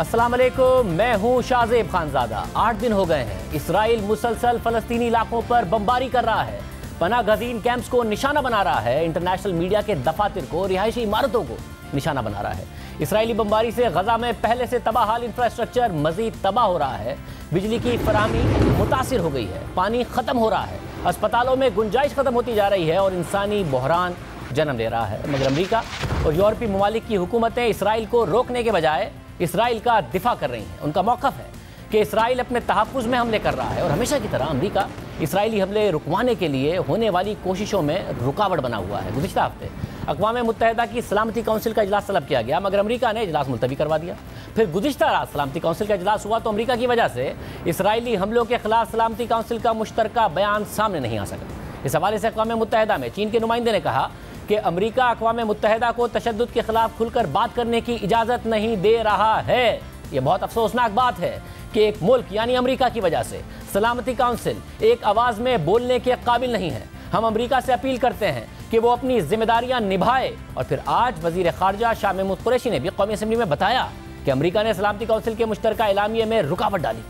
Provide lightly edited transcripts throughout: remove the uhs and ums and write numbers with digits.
अस्सलाम वालेकुम, मैं हूं शाहजेब खानजादा। 8 दिन हो गए हैं इसराइल मुसलसल फलस्तीनी इलाकों पर बमबारी कर रहा है, पनाह गज़ीन कैंप्स को निशाना बना रहा है, इंटरनेशनल मीडिया के दफातर को, रिहायशी इमारतों को निशाना बना रहा है। इसराइली बमबारी से गजा में पहले से तबाह हाल इंफ्रास्ट्रक्चर मजीद तबाह हो रहा है। बिजली की फराहमी मुतासिर हो गई है, पानी खत्म हो रहा है, अस्पतालों में गुंजाइश खत्म होती जा रही है और इंसानी बहरान जन्म ले रहा है। मगर अमरीका और यूरोपीय ममालिक की हुकूमतें इसराइल को रोकने के बजाय इसराइल का दिफा कर रही हैं। उनका मौक़िफ़ है कि इसराइल अपने तहफ़्फ़ुज़ में हमले कर रहा है और हमेशा की तरह अमरीका इसराइली हमले रुकवाने के लिए होने वाली कोशिशों में रुकावट बना हुआ है। गुज़िश्ता हफ्ते अक़वाम मुत्तहिदा की सलामती काउंसिल का इजलास तलब किया गया, मगर अमरीका ने इजलास मुलतवी करवा दिया। फिर गुज़िश्ता रात सलामती काउंसिल का इजलास हुआ तो अमरीका की वजह से इसराइली हमलों के खिलाफ सलामती काउंसिल का मुश्तरका बयान सामने नहीं आ सका। इस हवाले से अक़वाम मुत्तहिदा में चीन के नुमाइंदे ने कहा कि अमरीका अक़वाम मुत्तहिदा को तशद्दुद के खिलाफ खुलकर बात करने की इजाज़त नहीं दे रहा है। यह बहुत अफसोसनाक बात है कि एक मुल्क यानी अमरीका की वजह से सलामती काउंसिल एक आवाज़ में बोलने के काबिल नहीं है। हम अमरीका से अपील करते हैं कि वो अपनी जिम्मेदारियां निभाए। और फिर आज वज़ीर ख़ारजा शाह महमूद कुरैशी ने भी कौमी असम्बली में बताया कि अमरीका ने सलामती काउंसिल के मुश्तरका एलामिये में रुकावट डाली।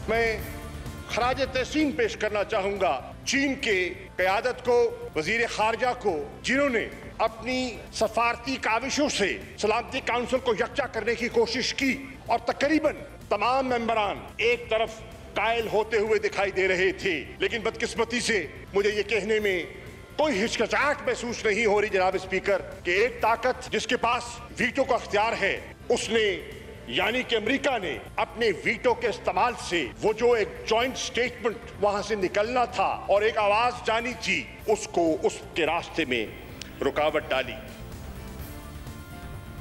मैं खराज तहसीन पेश करना चाहूंगा चीन के क़यादत को, वज़ीर ख़ारजा को, जिन्होंने अपनी सफारती काविशों से सलामती काउंसिल को यकजा करने की कोशिश की और तकरीबन तमाम मेंबरान एक तरफ कायल होते हुए दिखाई दे रहे थे। लेकिन बदकिस्मती से मुझे ये कहने में कोई हिचकिचाहट महसूस नहीं हो रही जनाब स्पीकर कि एक ताकत जिसके पास वीटो का अख्तियार है, उसने यानी कि अमेरिका ने अपने वीटो के इस्तेमाल से वो जो एक जॉइंट स्टेटमेंट वहां से निकलना था और एक आवाज जानी थी, उसको उसके रास्ते में रुकावट डाली।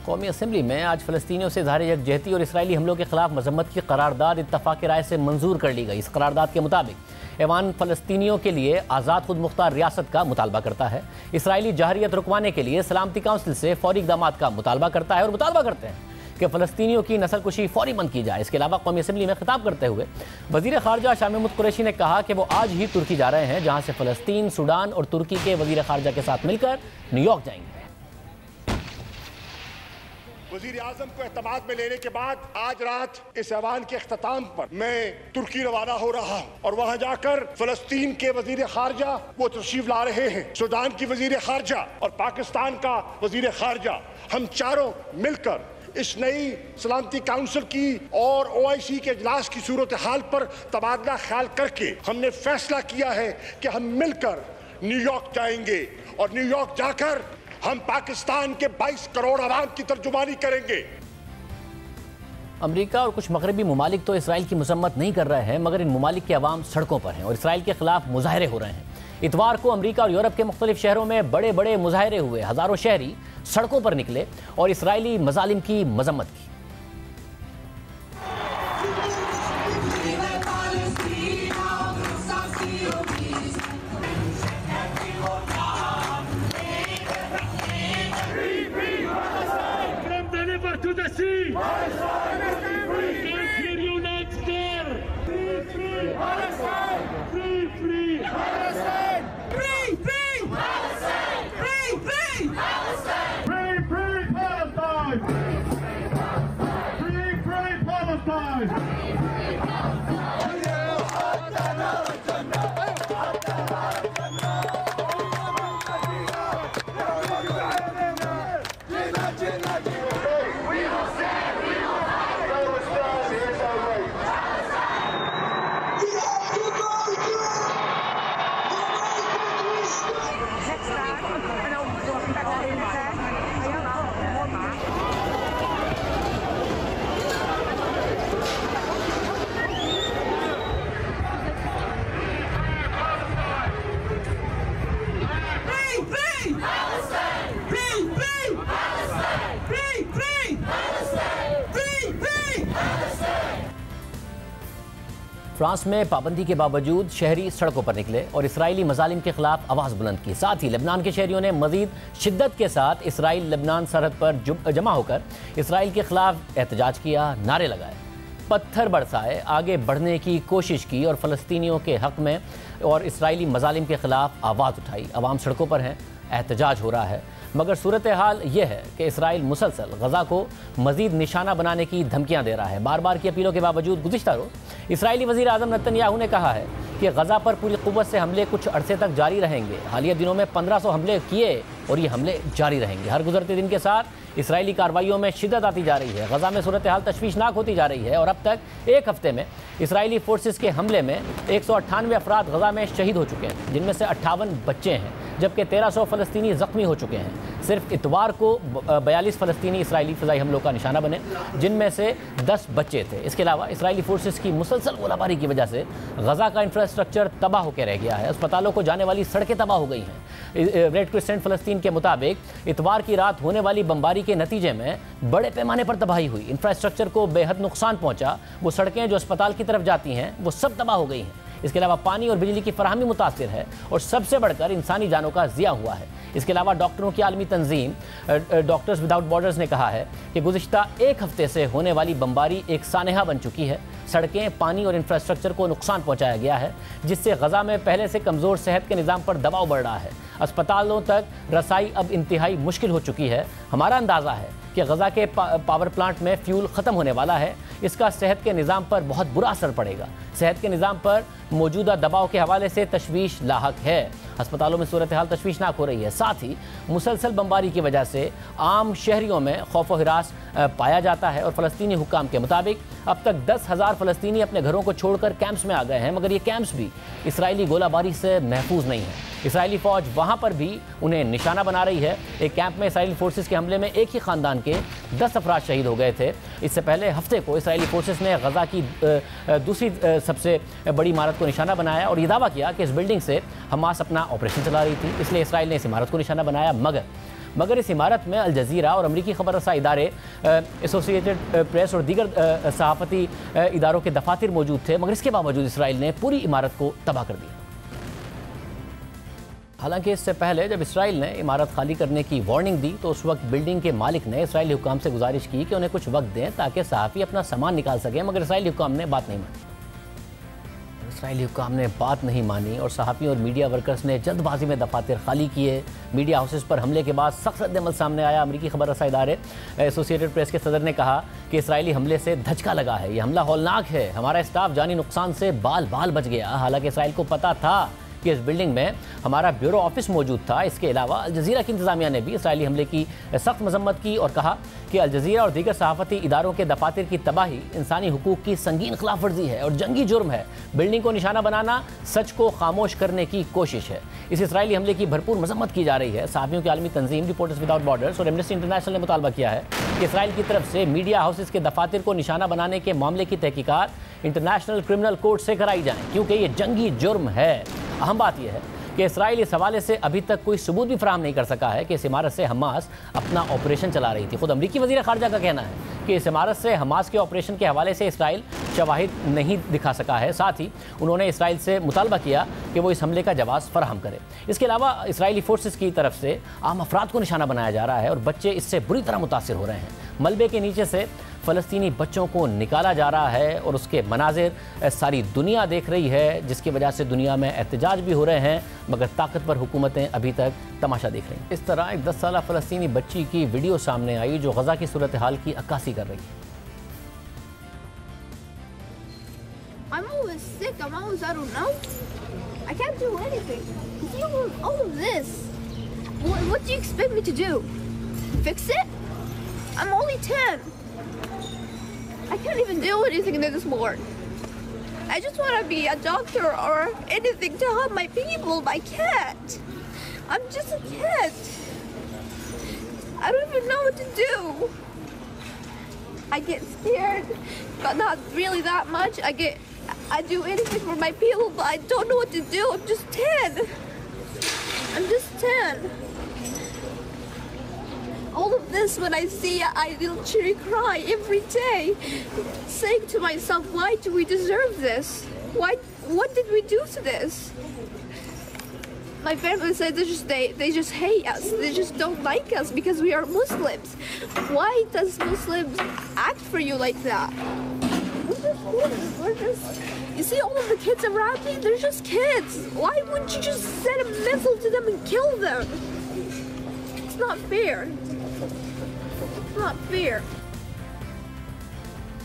कौमी असम्बली में आज फ़लस्तीनियों से इज़हार यकजहती और इसराइली हमलों के खिलाफ मजम्मत की करारदाद इत्तफ़ाक़ राय से मंजूर कर ली गई। इस करारदाद के मुताबिक ऐवान फ़लस्तीनियों के लिए आज़ाद खुद मुख्तार रियासत का मुतालबा करता है, इसराइली जहरियत रुकवाने के लिए सलामती काउंसिल से फौरी इक़दामात का मुतालबा करता है और मुतालबा करते हैं कि फ़लस्तीनियों की नस्ल कुशी फौरी बंद की जाए। इसके अलावा कौमी असम्बली में खिताब करते हुए वज़ीर ख़ारजा शाह महमूद कुरैशी ने कहा कि वो आज ही तुर्की जा रहे हैं, जहाँ से फ़लस्तीन, सूडान और तुर्की के वज़ीर ख़ारजा के साथ मिलकर न्यूयॉर्क जाएंगे। वज़ीर आज़म को एतमाद में लेने के बाद आज रात इस ऐवान के अख्ताम पर मैं तुर्की रवाना हो रहा हूँ और वहाँ जाकर फ़लस्तीन के वज़ीर ख़ारजा वो तशरीफ ला रहे हैं, सूडान की वज़ीर ख़ारजा और पाकिस्तान का वज़ीर ख़ारजा, हम चारों मिलकर इस नई सलामती काउंसिल की और OIC के इजलास की सूरत हाल पर तबादला ख्याल करके हमने फैसला किया है कि हम मिलकर न्यूयॉर्क जाएंगे और न्यूयॉर्क जाकर हम पाकिस्तान के 22 करोड़ आवाम की तर्जुमानी करेंगे। अमरीका और कुछ मगरबी ममालिक तो इसराइल की मजम्मत नहीं कर रहे हैं, मगर इन ममालिक के अवाम सड़कों पर हैं और इसराइल के खिलाफ मुजाहरे हो रहे हैं। इतवार को अमरीका और यूरोप के मुख्तलिफ शहरों में बड़े बड़े मुजाहरे हुए, हज़ारों शहरी सड़कों पर निकले और इसराइली मजालिम की मजम्मत की। To the sea! Palestine! Can't you next there? Free, free! Palestine! Free, free! Palestine! Free, free! Palestine! Free, free! Palestine! Free, free! Palestine! Free, free! Palestine! France में पाबंदी के बावजूद शहरी सड़कों पर निकले और इसराइली मजालिम के खिलाफ आवाज़ बुलंद की। साथ ही लेबनान के शहरियों ने मजीद शिद्दत के साथ इसराइल लेबनान सरहद पर जमा होकर इसराइल के खिलाफ एहतजाज किया, नारे लगाए, पत्थर बरसाए, आगे बढ़ने की कोशिश की और फ़लस्तीनियों के हक़ में और इसराइली मजालिम के खिलाफ आवाज़ उठाई। अवाम सड़कों पर हैं, एहतजाज हो रहा है। मगर सूरत हाल ये है कि इसराइल मुसलसल गजा को मजीद निशाना बनाने की धमकियां दे रहा है। बार बार की अपीलों के बावजूद गुज़िश्ता रोज़ इसराइली वज़ीर आज़म नेतन्याहू ने कहा है कि गजा पर पूरी क़ुव्वत से हमले कुछ अरसे तक जारी रहेंगे। हालिया दिनों में 1500 हमले किए और ये हमले जारी रहेंगे। हर गुजरते दिन के साथ इसराइली कार्रवाइयों में शिद्दत आती जा रही है। गजा में सूरत हाल तशवीशनाक होती जा रही है और अब तक एक हफ्ते में इसराइली फोर्सेस के हमले में 198 अफराद गजा में शहीद हो चुके हैं, जिनमें से 58 बच्चे हैं, जबकि 1300 फ़लस्तीनी ज़ख्मी हो चुके हैं। सिर्फ इतवार को 42 फ़लस्तीनी इसराइली फ़िज़ाई हमलों का निशाना बने, जिनमें से 10 बच्चे थे। इसके अलावा इसराइली फोर्सेस की मुसलसल गोलाबारी की वजह से गजा का इंफ्रास्ट्रक्चर तबाह होकर रह गया है। अस्पतालों को जाने वाली सड़कें तबाह हो गई हैं। रेड क्रिसेंट फ़लस्तीन के मुताबिक इतवार की रात होने वाली बमबारी के नतीजे में बड़े पैमाने पर तबाही हुई। इंफ्रास्ट्रक्चर को बेहद नुकसान पहुंचा। वो सड़कें जो अस्पताल की तरफ जाती हैं वो सब तबाह हो गई हैं। इसके अलावा पानी और बिजली की फराहमी मुतासिर है और सबसे बढ़कर इंसानी जानों का ज़िया हुआ है। इसके अलावा डॉक्टरों की आलमी तंजीम डॉक्टर्स विदाउट बॉर्डर्स ने कहा है कि गुज़िश्ता एक हफ्ते से होने वाली बमबारी एक सानहा बन चुकी है। सड़कें, पानी और इंफ्रास्ट्रक्चर को नुकसान पहुंचाया गया है, जिससे गजा में पहले से कमज़ोर सेहत के निज़ाम पर दबाव बढ़ रहा है। अस्पतालों तक रसाई अब इंतहाई मुश्किल हो चुकी है। हमारा अंदाज़ा है कि गजा के पावर प्लांट में फ्यूल ख़त्म होने वाला है। इसका सेहत के निज़ाम पर बहुत बुरा असर पड़ेगा। सेहत के निज़ाम पर मौजूदा दबाव के हवाले से तशवीश लाहक है। अस्पतालों में सूरत हाल तशवीशनाक हो रही है। साथ ही मुसलसल बमबारी की वजह से आम शहरियों में खौफ व हिरास पाया जाता है और फ़लस्तीनी हुक्काम के मुताबिक अब तक 10,000 फ़लस्तीनी अपने घरों को छोड़कर कैंप्स में आ गए हैं, मगर ये कैंप्स भी इसराइली गोलाबारी से महफूज नहीं है। इसराइली फ़ौज वहाँ पर भी उन्हें निशाना बना रही है। एक कैंप में इसराइली फोर्सेस के हमले में एक ही ख़ानदान के 10 अफराद शहीद हो गए थे। इससे पहले हफ्ते को इसराइली फोर्सेस ने गजा की दूसरी सबसे बड़ी इमारत को निशाना बनाया और ये दावा किया कि इस बिल्डिंग से हमास अपना ऑपरेशन चला रही थी, इसलिए इसराइल ने इस इमारत को निशाना बनाया। मगर इस इमारत में अल जज़ीरा और अमरीकी खबर रसा इदारे, एसोसिएटेड प्रेस और दीगर सहाफ़ती इदारों के दफातर मौजूद थे, मगर इसके बावजूद इसराइल ने पूरी इमारत को तबाह कर दिया। हालांकि इससे पहले जब इसराइल ने इमारत खाली करने की वार्निंग दी तो उस वक्त बिल्डिंग के मालिक ने इसराइली हुक्काम से गुजारिश की कि उन्हें कुछ वक्त दें ताकि सहाफ़ी अपना सामान निकाल सकें, मगर इसराइली हुक्काम ने बात नहीं मानी। इसराइली हुक्काम ने बात नहीं मानी और सहाफ़ी और मीडिया वर्कर्स ने जल्दबाजी में दफातर खाली किए। मीडिया हाउसेस पर हमले के बाद सख्त रद्द-ए-अमल सामने आया। अमरीकी खबर रसा इदारे एसोसिएटेड प्रेस के सदर ने कहा कि इसराइली हमले से धचका लगा है, यह हमला हौलनाक है, हमारा स्टाफ जानी नुकसान से बाल बाल बच गया। हालांकि इसराइल को पता था कि इस बिल्डिंग में हमारा ब्यूरो ऑफिस मौजूद था। इसके अलावा अल जज़ीरा की इंतज़ामिया ने भी इसराइली हमले की सख्त मजम्मत की और कहा कि अल जज़ीरा और दीगर सहाफ़ती इदारों के दफातर की तबाही इंसानी हुकूक की संगीन खिलाफ वर्जी है और जंगी जुर्म है। बिल्डिंग को निशाना बनाना सच को खामोश करने की कोशिश है। इस इसराइली हमले की भरपूर मजम्मत की जा रही है। सहाफ़ियों की आलमी तंजीम रिपोर्टर्स विदाउट बॉर्डर्स और एमनेस्टी इंटरनेशनल ने मुतालबा किया है कि इसराइल की तरफ से मीडिया हाउसेस के दफातर को निशाना बनाने के मामले की तहकीकात इंटरनेशनल क्रिमिनल कोर्ट से कराई जाए, क्योंकि ये जंगी जुर्म है। अहम बात यह है कि इसराइल इस हवाले से अभी तक कोई सबूत भी फराहम नहीं कर सका है कि इस इमारत से हमास अपना ऑपरेशन चला रही थी। खुद अमरीकी वज़ीर ख़ारजा का कहना है कि इस इमारत से हमास के ऑपरेशन के हवाले से इसराइल शवाहिद नहीं दिखा सका है। साथ ही उन्होंने इसराइल से मुतालबा किया कि वो इस हमले का जवाब फराहम करे। इसके अलावा इसराइली फोर्सेस की तरफ से आम अफराद को निशाना बनाया जा रहा है और बच्चे इससे बुरी तरह मुतासिर हो रहे हैं। मलबे के नीचे से फ़लस्तीनी बच्चों को निकाला जा रहा है और उसके मनाजिर सारी दुनिया देख रही है, जिसकी वजह से दुनिया में एहतजाज भी हो रहे हैं, मगर ताकतवर हुकूमतें अभी तक तमाशा देख रही हैं। इस तरह एक 10 साला फ़लस्तीनी बच्ची की वीडियो सामने आई जो गजा की सूरत हाल की अक्कासी कर रही है। I'm always sick. I'm always, I don't know. I can't do anything. See all of this. What do you expect me to do? Fix it? I'm only 10. I can't even do anything anymore. I just want to be a doctor or anything to help my people, but I can't. I'm just a kid. I don't even know what to do. I get scared, but not really that much. I do anything for my people, but I don't know what to do. I'm just 10. I'm just 10. All of this, when I see it, I literally cry every day, saying to myself, why do we deserve this? What did we do to this? My family said they just hate us. They just don't like us because we are Muslims. Why does Muslims act for you like that? We're just, you see all of the kids around me? They're just kids. Why wouldn't you just send a missile to them and kill them? not fair. It's not fair.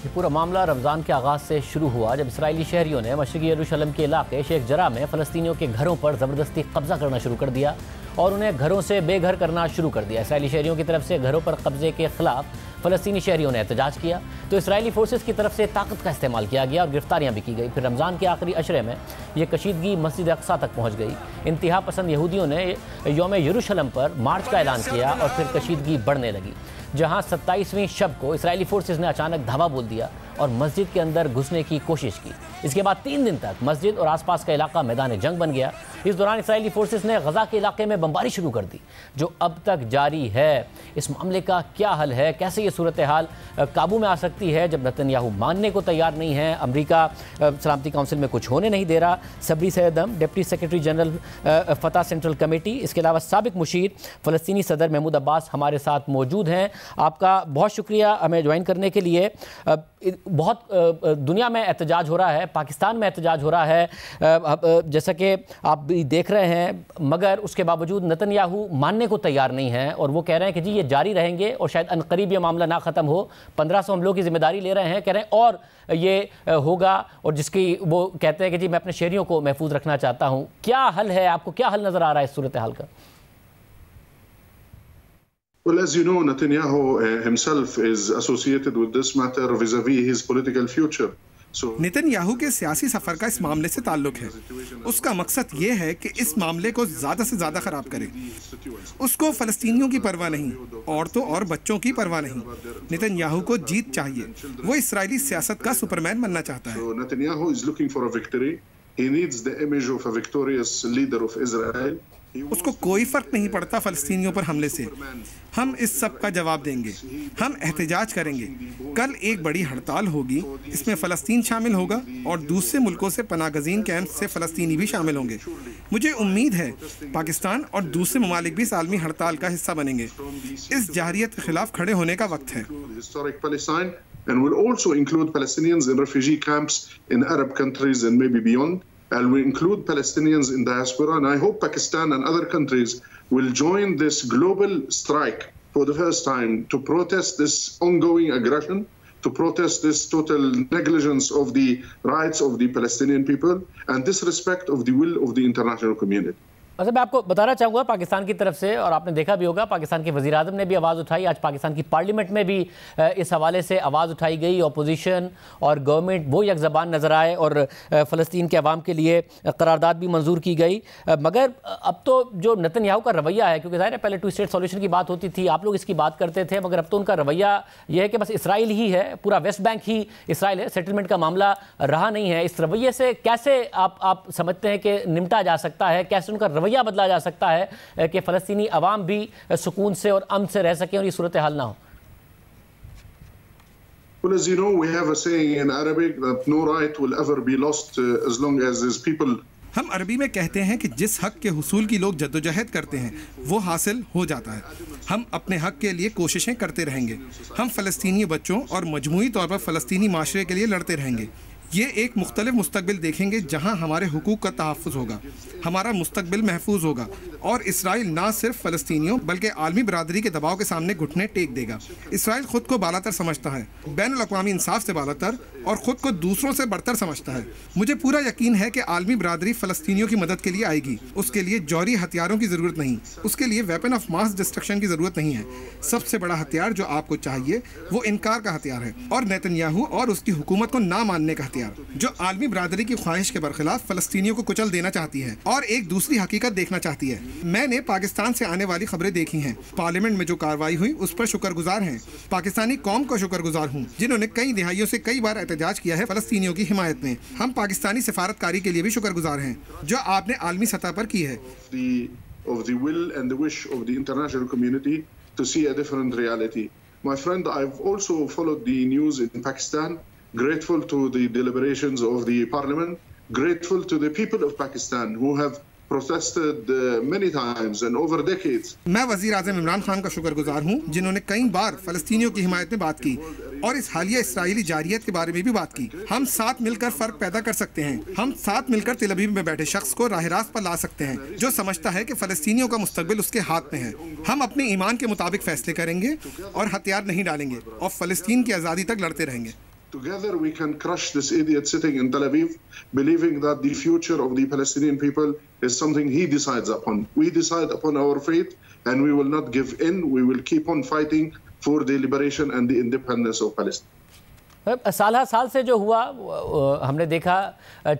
ये पूरा मामला रमज़ान के आगाज़ से शुरू हुआ जब Israeli शहरियों ने मशरिकी यरूशलेम के इलाके शेख जरा में फ़लस्तीनियों के घरों पर ज़बरदस्ती कब्ज़ा करना शुरू कर दिया और उन्हें घरों से बेघर करना शुरू कर दिया। इसराइली शहरियों की तरफ से घरों पर कब्जे के खिलाफ फ़लस्तीनी शहरियों ने एहतजाज किया तो इसराइली फोर्सेस की तरफ से ताकत का इस्तेमाल किया गया और गिरफ्तारियां भी की गई। फिर रमज़ान के आखिरी अशरे में ये कशीदगी मस्जिद अक्सा तक पहुंच गई। इंतहा पसंद यहूदियों ने यौम यरूशलेम पर मार्च का ऐलान किया और फिर कशीदगी बढ़ने लगी, जहां 27वीं शब को इसराइली फोर्सेस ने अचानक धावा बोल दिया और मस्जिद के अंदर घुसने की कोशिश की। इसके बाद 3 दिन तक मस्जिद और आसपास का इलाका मैदान जंग बन गया। इस दौरान इसराइली फोर्सेस ने गजा के इलाके में बमबारी शुरू कर दी जो अब तक जारी है। इस मामले का क्या हल है, कैसे ये सूरत हाल काबू में आ सकती है जब नेतन्याहू मानने को तैयार नहीं है, अमेरिका सलामती काउंसिल में कुछ होने नहीं दे रहा। सबरी सैयदम डिप्टी सेक्रेटरी जनरल फतह सेंट्रल कमेटी, इसके अलावा साबिक मुशीर फ़लस्तीनी सदर महमूद अब्बास हमारे साथ मौजूद हैं। आपका बहुत शुक्रिया हमें ज्वाइन करने के लिए। बहुत दुनिया में एहतजाज हो रहा है, पाकिस्तान में एहतजाज हो रहा है जैसा कि आप भी देख रहे हैं, मगर उसके बावजूद नेतन्याहू मानने को तैयार नहीं है और वो कह रहे हैं कि जी ये जारी रहेंगे और शायद अनकरीब ये मामला ना ख़त्म हो। 1500 हमलों की जिम्मेदारी ले रहे हैं, कह रहे हैं और ये होगा, और जिसकी वो कहते हैं कि जी मैं अपने शहरियों को महफूज रखना चाहता हूँ। क्या हल है, आपको क्या हल नज़र आ रहा है इस सूरत हाल का? Well, as you know, Netanyahu himself is associated with this matter vis-a-vis his political future. Netanyahu के सियासी सफर का इस मामले से ताल्लुक है। उसका मकसद ये है कि इस मामले को ज्यादा से ज्यादा खराब करे। उसको फलस्तीनियों की परवाह नहीं, औरतों और बच्चों की परवाह नहीं। नेतन्याहू को जीत चाहिए। वो इस्राएली सियासत का सुपरमैन बनना चाहता है। Netanyahu is looking for a victory. He needs the image of a victorious leader of Israel. उसको कोई फर्क नहीं पड़ता फलस्तीनियों पर हमले से। हम इस सब का जवाब देंगे। हम एहतजाज करेंगे। कल एक बड़ी हड़ताल होगी, इसमें फ़लस्तीन शामिल होगा और दूसरे मुल्कों से पनागज़ीन कैंप से फ़लस्तीनी भी शामिल होंगे। मुझे उम्मीद है पाकिस्तान और दूसरे ममालिक भी इस आलमी हड़ताल का हिस्सा बनेंगे। इस जाहिरियत के खिलाफ खड़े होने का वक्त है। And will also include Palestinians in refugee camps in Arab countries and maybe beyond. And we include Palestinians in diaspora, and I hope Pakistan and other countries will join this global strike for the first time to protest this ongoing aggression, to protest this total negligence of the rights of the Palestinian people and disrespect of the will of the international community. अच्छा, मैं आपको बताना चाहूँगा पाकिस्तान की तरफ से, और आपने देखा भी होगा पाकिस्तान के वज़ीर आज़म ने भी आवाज़ उठाई। आज पाकिस्तान की पार्लियामेंट में भी इस हवाले से आवाज़ उठाई गई। अपोजिशन और गवर्नमेंट वो एक ज़बान नज़र आए और फ़लस्तीन के अवाम के लिए करारदाद भी मंजूर की गई। मगर अब तो जो नेतन्याहू का रवैया है, क्योंकि ज़ाहिर है पहले 2 स्टेट सॉल्यूशन की बात होती थी, आप लोग इसकी बात करते थे, मगर अब तो उनका रवैया यह है कि बस इसराइल ही है, पूरा वेस्ट बैंक ही इसराइल है, सेटलमेंट का मामला रहा नहीं है। इस रवैये से कैसे आप समझते हैं कि निपटा जा सकता है, कैसे उनका रवैया बदला जा सकता है कि फ़लस्तीनी अवाम भी सुकून से और अमन से रह सके और ये सूरत हाल ना हो? Well, as you know, we have a saying in Arabic that no right will ever be lost as long as his people. हम अरबी में कहते हैं कि जिस हक के हुसूल की लोग जद्दोजहद करते हैं वो हासिल हो जाता है। हम अपने हक के लिए कोशिशें करते रहेंगे। हम फ़लस्तीनी बच्चों और मजमूई तौर पर फ़लस्तीनी माशरे के लिए लड़ते रहेंगे। ये एक मुख्तलिफ मुस्तकबिल देखेंगे जहां हमारे हुकूक का तहफ़्फ़ुज़ होगा, हमारा मुस्तकबिल महफूज होगा और इसराइल ना सिर्फ फ़लस्तीनियों बल्कि आलमी बरादरी के दबाव के सामने घुटने टेक देगा। इसराइल ख़ुद को बालातर समझता है, बैनुल अक़वामी इंसाफ से बालातर, और ख़ुद को दूसरों से बढ़तर समझता है। मुझे पूरा यकीन है कि आलमी बरादरी फ़लस्तीनियों की मदद के लिए आएगी। उसके लिए जौहरी हथियारों की ज़रूरत नहीं, उसके लिए वेपन ऑफ मास डिस्ट्रक्शन की ज़रूरत नहीं है। सबसे बड़ा हथियार जो आपको चाहिए वो इनकार का हथियार है और नेतन्याहू और उसकी हुकूमत को ना मानने का हथियार, जो आलमी बरादरी की ख्वाहिश के बरखिलाफ फ़लस्तीनियों को कुचल देना चाहती है और एक दूसरी हकीकत देखना चाहती है। मैंने पाकिस्तान से आने वाली खबरें देखी हैं। पार्लियामेंट में जो कार्रवाई हुई उस पर शुक्रगुजार हैं। पाकिस्तानी कौम को शुक्रगुजार हूँ जिन्होंने कई दिहाइयों से कई बार एहतजाज किया है फ़लस्तीनियों की हिमायत में। हम पाकिस्तानी सफारतकारी के लिए भी शुक्रगुजार हैं जो आपने आलमी सतह पर की है। Of the will and the wish of the international community to see a different reality. My friend, I've also followed the news in Pakistan. Grateful to the deliberations of the parliament, grateful to the people of Pakistan who have protested many times and over decades. मैं वज़ीर आज़म इमरान खान का शुक्रगुजार हूँ जिन्होंने कई बार फ़लस्तीनियों की हिमायत में बात की और इस हालिया इसराइली जारियत के बारे में भी बात की। हम साथ मिलकर फ़र्क पैदा कर सकते हैं। हम साथ मिलकर तेल अवीव में बैठे शख्स को राह रास्त पर ला सकते हैं जो समझता है कि फ़लस्तीनियों का मुस्तकबिल उसके हाथ में है। हम अपने ईमान के मुताबिक फैसले करेंगे और हथियार नहीं डालेंगे और फ़लस्तीन की आज़ादी तक लड़ते रहेंगे। Together we can crush this idiot sitting in Tel Aviv, believing that the future of the Palestinian people is something he decides upon. We decide upon our fate, and we will not give in. We will keep on fighting for the liberation and the independence of Palestine. साल साल से जो हुआ हमने देखा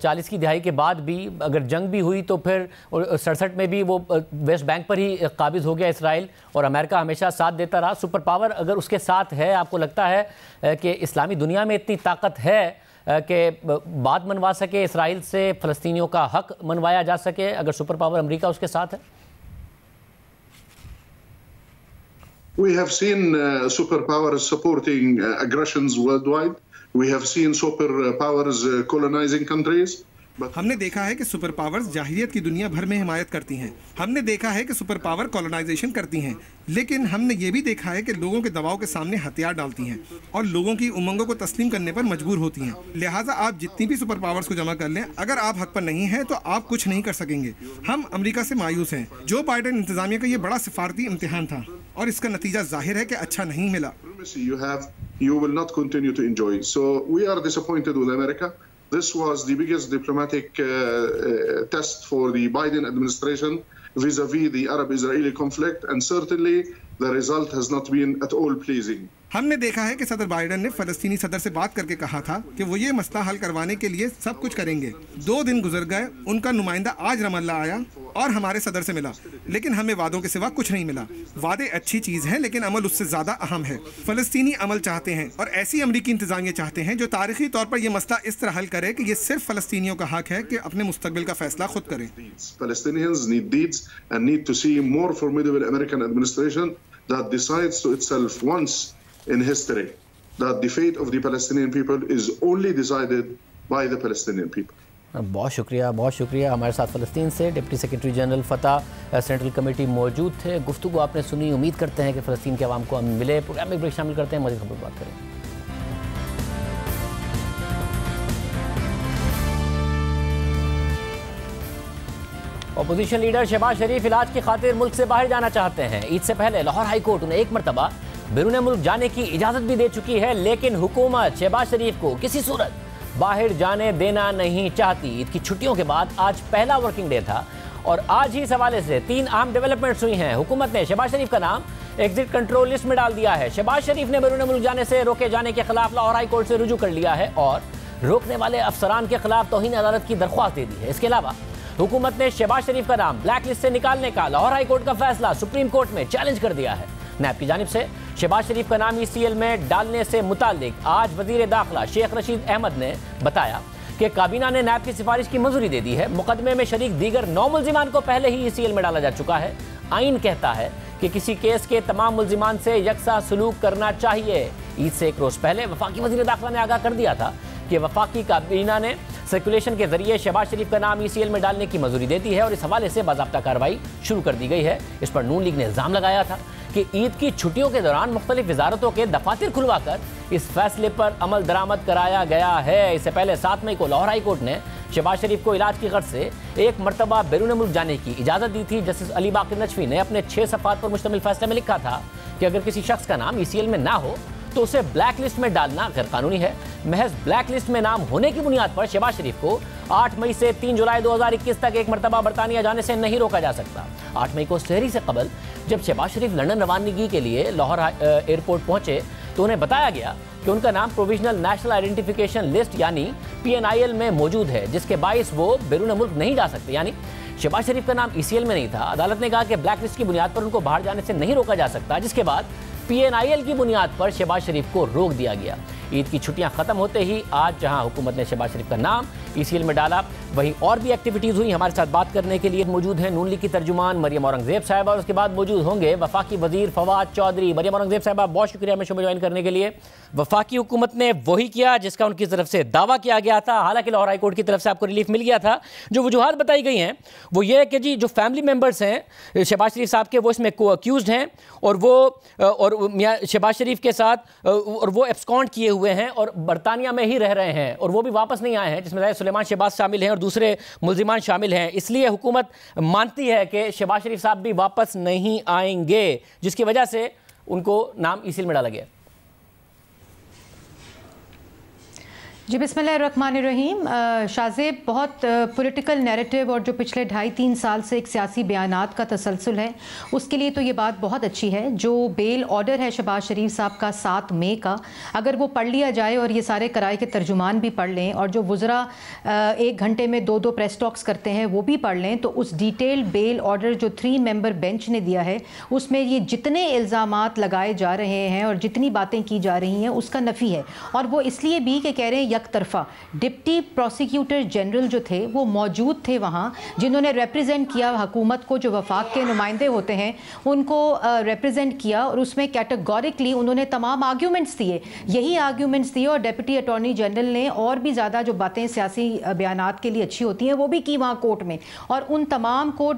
40 की दिहाई के बाद भी अगर जंग भी हुई तो फिर 67 में भी वो वेस्ट बैंक पर ही काबिज हो गया इसराइल और अमेरिका हमेशा साथ देता रहा। सुपर पावर अगर उसके साथ है, आपको लगता है कि इस्लामी दुनिया में इतनी ताकत है कि बात मनवा सके इसराइल से, फ़लस्तीनियों का हक मनवाया जा सके अगर सुपर पावर अमेरिका उसके साथ है? We have seen superpowers supporting aggressions worldwide. We have seen superpowers colonizing countries. हमने देखा है कि सुपर पावर्स जाहिलियत की दुनिया भर में हिमायत करती हैं। हमने देखा है कि सुपर पावर कॉलोनाइजेशन करती हैं, लेकिन हमने ये भी देखा है कि लोगों के दबाव के सामने हथियार डालती हैं और लोगों की उमंगों को तस्लीम करने पर मजबूर होती हैं। लिहाजा आप जितनी भी सुपर पावर्स को जमा कर लें, अगर आप हक पर नहीं हैं तो आप कुछ नहीं कर सकेंगे। हम अमेरिका से मायूस हैं। जो बाइडेन इंतजामिया का ये बड़ा सिफारती इम्तिहान था और इसका नतीजा जाहिर है कि अच्छा नहीं मिला। You will not continue to enjoy. So we are disappointed with America. This was the biggest diplomatic test for the Biden administration vis-a-vis the Arab-Israeli conflict, and certainly the result has not been at all pleasing. हमने देखा है कि सदर Biden ने फ़लस्तीनी सदर से बात करके कहा था कि वो ये मसला हल करवाने के लिए सब कुछ करेंगे। 2 दिन गुजर गए, उनका नुमाइंदा आज रमल्ला आया और हमारे सदर से मिला, लेकिन हमें वादों के सिवा कुछ नहीं मिला। वादे अच्छी चीज़ है, लेकिन अमल उससे ज़्यादा अहम है। फ़लस्तीनी अमल चाहते हैं और ऐसी अमरीकी इंतज़ामिया चाहते हैं जो तारीखी तौर पर यह मसला इस तरह हल करे कि ये सिर्फ फ़लस्तीनियों का हक है कि अपने मुस्तकबिल का फैसला खुद करें। Palestinians need deeds and need to see more formidable American administration that decides to itself once in history that the fate of the Palestinian people is only decided by the Palestinian people. बहुत शुक्रिया। हमारे साथ फ़लस्तीन से deputy secretary general फतह central committee मौजूद थे। गुफ्तगू आपने सुनी, उम्मीद करते हैं कि फ़लस्तीन के अवाम को अमन मिले। प्रोग्राम में ब्रेक शामिल करते हैं, मज़ीद खबर बात करें। अपोजिशन लीडर शहबाज शरीफ इलाज की खातिर मुल्क से बाहर जाना चाहते हैं। ईद से पहले लाहौर हाई कोर्ट उन्हें एक मरतबा बैरून मुल्क जाने की इजाज़त भी दे चुकी है, लेकिन हुकूमत शहबाज शरीफ को किसी सूरत बाहर जाने देना नहीं चाहती। ईद की छुट्टियों के बाद आज पहला वर्किंग डे था और आज ही इस हवाले से 3 अहम डेवलपमेंट्स हुई हैं। हुकूमत ने शहबाज शरीफ का नाम एग्जिट कंट्रोल लिस्ट में डाल दिया है। शहबाज शरीफ ने बैरून मुल्क जाने से रोके जाने के खिलाफ लाहौर हाई कोर्ट से रुजू कर लिया है और रोकने वाले अफसरान के खिलाफ तौहीन अदालत की दरख्वास्त दे दी है। इसके अलावा हुकूमत ने शहबाज शरीफ का नाम ब्लैक लिस्ट से निकालने का लाहौर हाई कोर्ट का फैसला सुप्रीम कोर्ट में चैलेंज कर दिया है। नैब की जानिब से शहबाज शरीफ का नाम ECL में डालने से मुतालिक आज वजीर दाखिला शेख रशीद अहमद ने बताया कि काबीना ने नैब की सिफारिश की मंजूरी दे दी है। मुकदमे में शरीक दीगर 9 मुल्जिमान को पहले ही ECL में डाला जा चुका है। आइन कहता है कि किसी केस के तमाम मुल्जिमान से यकसा सलूक करना चाहिए। ईद से 1 रोज पहले वफाकी वजीर दाखिला ने आगाह कर दिया था कि वफाकी काबीना ने सर्कुलेशन के जरिए शहबाज शरीफ का नाम ECL में डालने की मंजूरी दे दी है और इस हवाले से बाज़ाब्ता कार्रवाई शुरू कर दी गई है। इस पर नून लीग ने इल्ज़ाम लगाया था कि ईद की छुट्टियों के दौरान मुख्तलिफ वजारतों के दफातर खुलवाकर इस फैसले पर अमल दरामद कराया गया है। इससे पहले 7 मई को लाहौर हाई कोर्ट ने शहबाज शरीफ को इलाज की गर्ज से एक मरतबा बैरून मुल्क जाने की इजाज़त दी थी। जस्टिस अली बाकर नजफी ने अपने 6 सफ़ात पर मुश्तमिल फैसले में लिखा था कि अगर किसी शख्स का नाम ECL में ना हो तो उसे ब्लैक लिस्ट में डालना गैर कानूनी है। महज ब्लैक लिस्ट में नाम होने की बुनियाद पर शहबाज शरीफ को 8 मई से 3 जुलाई 2021 तक एक मरतबा बरतानिया जाने से नहीं रोका जा सकता। 8 मई को सहरी से कबल जब शहबाज शरीफ लंदन रवानगी के लिए लाहौर एयरपोर्ट पहुंचे तो उन्हें बताया गया कि उनका नाम प्रोविजनल नेशनल आइडेंटिफिकेशन लिस्ट यानी PNIL में मौजूद है, जिसके बाइस वो बैरून मुल्क नहीं जा सकते। यानी शहबाज शरीफ का नाम ECL में नहीं था। अदालत ने कहा कि ब्लैक लिस्ट की बुनियाद पर उनको बाहर जाने से नहीं रोका जा सकता, जिसके बाद PNIL की बुनियाद पर शहबाज शरीफ को रोक दिया गया। ईद की छुट्टियां खत्म होते ही आज जहां हुकूमत ने शहबाज शरीफ का नाम ECL में डाला, वहीं और भी एक्टिविटीज़ हुई। हमारे साथ बात करने के लिए मौजूद हैं नून लीग की तर्जुमान मरियम औरंगजेब साहब, और उसके बाद मौजूद होंगे वफाकी वजीर फवाद चौधरी। मरियम औरंगजेब साहब, बहुत शुक्रिया हमें शो में ज्वाइन करने के लिए। वफाकी हुकूमत ने वही किया जिसका उनकी तरफ से दावा किया गया था। हालांकि लाहौर हाई कोर्ट की तरफ से आपको रिलीफ मिल गया था। जो वजूहात बताई गई हैं वो ये है कि जी जो फैमिली मेम्बर्स हैं शहबाज शरीफ साहब के, वो इसमें को अक्यूज्ड हैं और वो मियां शहबाज शरीफ के साथ और वो एब्सकॉन्ड किए हुए हैं और बरतानिया में ही रह रहे हैं और वो भी वापस नहीं आए हैं, जिसमें सुलेमान शहबाज शामिल हैं और दूसरे मुल्जिमान शामिल हैं। इसलिए हुकूमत मानती है कि शहबाज शरीफ साहब भी वापस नहीं आएंगे, जिसकी वजह से उनको नाम ECL में डाला गया। जी बिस्मिल्लाहिर्रहमानिर्रहीम। शाहजेब, बहुत पॉलिटिकल नैरेटिव और जो पिछले 2.5-3 साल से एक सियासी बयानात का तसलसल है, उसके लिए तो ये बात बहुत अच्छी है। जो बेल ऑर्डर है शहबाज शरीफ साहब का 7 मई का, अगर वो पढ़ लिया जाए और ये सारे कराए के तर्जुमान भी पढ़ लें और जो वुज़रा 1 घंटे में 2-2 प्रेस टॉक्स करते हैं वो भी पढ़ लें, तो उस डिटेल बेल ऑर्डर जो 3 मेंबर बेंच ने दिया है उसमें ये जितने इल्ज़ामात लगाए जा रहे हैं और जितनी बातें की जा रही हैं उसका नफ़ी है। और वो इसलिए भी कि कह रहे हैं एक तरफा डिप्टी प्रोसिक्यूटर जनरल जो थे वो मौजूद थे वहाँ, जिन्होंने रिप्रेजेंट किया हुकूमत को, जो वफाक के नुमाइंदे होते हैं उनको रिप्रेजेंट किया, और उसमें कैटेगोरिकली उन्होंने तमाम आर्ग्यूमेंट्स दिए। यही आर्ग्यूमेंट्स दिए और डिप्टी अटॉर्नी जनरल ने और भी ज़्यादा जो बातें सियासी बयानात के लिए अच्छी होती हैं वो भी की वहाँ कोर्ट में, और उन तमाम को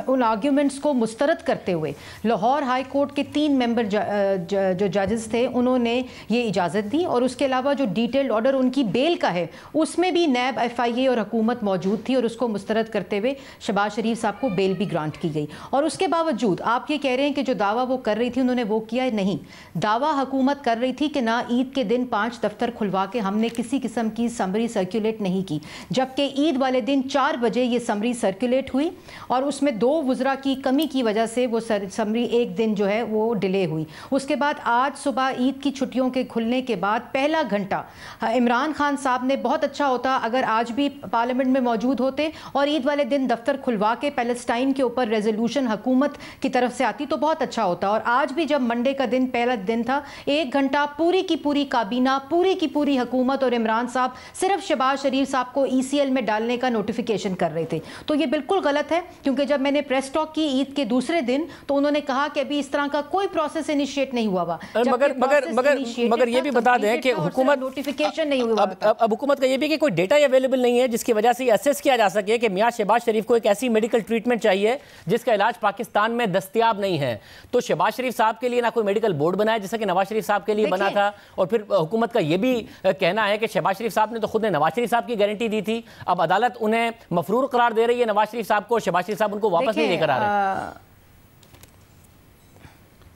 उन आर्ग्यूमेंट्स को मुस्तरद करते हुए लाहौर हाई कोर्ट के 3 मेंबर जो जजेस थे उन्होंने ये इजाज़त दी। और उसके अलावा जो डिटेल्ड ऑर्डर उनकी बेल का है उसमें भी नैब FIA और हुकूमत मौजूद थी और उसको मुस्तरद करते हुए शहबाज शरीफ साहब को बेल भी ग्रांट की गई। और उसके बावजूद आप ये कह रहे हैं कि जो दावा वो कर रही थी उन्होंने वो किया नहीं। दावा हुकूमत कर रही थी कि ना ईद के दिन 5 दफ्तर खुलवा के हमने किसी किस्म की समरी सर्कुलेट नहीं की, जबकि ईद वाले दिन 4 बजे ये समरी सर्कुलेट हुई और उसमें 2 वुज़रा की कमी की वजह से वो समरी 1 दिन जो है वो डिले हुई। उसके बाद आज सुबह ईद की छुट्टियों के खुलने के बाद पहला घंटा इमरान खान साहब ने, बहुत अच्छा होता अगर आज भी पार्लियामेंट में मौजूद होते और ईद वाले दिन दफ्तर खुलवा के पैलेस्टाइन के ऊपर रेजोल्यूशन हुकूमत की तरफ से आती तो बहुत अच्छा होता। और आज भी जब मंडे का दिन पहला दिन था, 1 घंटा पूरी की पूरी काबीना, पूरी की पूरी हुकूमत और इमरान साहब सिर्फ शहबाज शरीफ साहब को ECL में डालने का नोटिफिकेशन कर रहे थे। तो ये बिल्कुल गलत है, क्योंकि जब मैंने प्रेस टॉक की ईद के दूसरे दिन तो उन्होंने कहा कि अभी इस तरह का कोई प्रोसेस इनिशिएट नहीं हुआ हुआ। मगर ये भी बता दें कि हुकूमत नोटिफिकेशन नहीं हुआ। अब हुकूमत का ये भी कि कोई डेटा अवेलेबल नहीं है जिसकी वजह से असेस किया जा सके कि मियां शहबाज शरीफ को एक ऐसी मेडिकल ट्रीटमेंट चाहिए जिसका इलाज पाकिस्तान में दस्तयाब नहीं है। तो शहबाज शरीफ साहब के लिए ना कोई मेडिकल बोर्ड बनाया जैसा कि नवाज शरीफ साहब के लिए बना था, और फिर हुकूमत का ये भी कहना है कि शहबाज शरीफ साहब ने तो खुद ने नवाज शरीफ साहब की गारंटी दी थी, अब अदालत उन्हें मफरूर करार दे रही है नवाज शरीफ साहब को, शहबाज शरीफ साहब उनको वापस नहीं लेकर आ रहे।